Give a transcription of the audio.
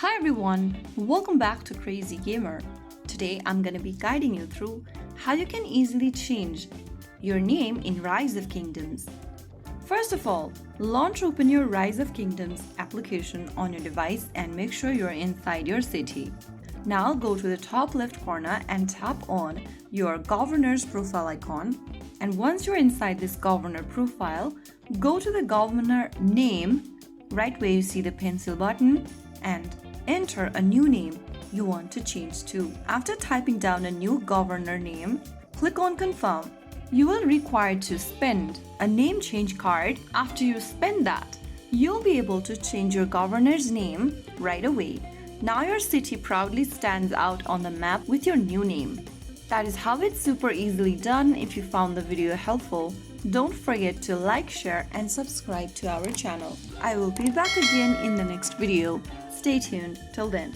Hi everyone, welcome back to Crazy Gamer. Today I'm gonna be guiding you through how you can easily change your name in Rise of Kingdoms. First of all, launch open your Rise of Kingdoms application on your device and make sure you're inside your city. Now go to the top left corner and tap on your governor's profile icon. And once you're inside this governor profile, go to the governor name, right where you see the pencil button, and enter a new name you want to change to. After typing down a new governor name, click on confirm. You will require to spend a name change card. After you spend that, you'll be able to change your governor's name right away. Now your city proudly stands out on the map with your new name. That is how it's super easily done. If you found the video helpful, don't forget to like, share and subscribe to our channel. I will be back again in the next video. Stay tuned till then.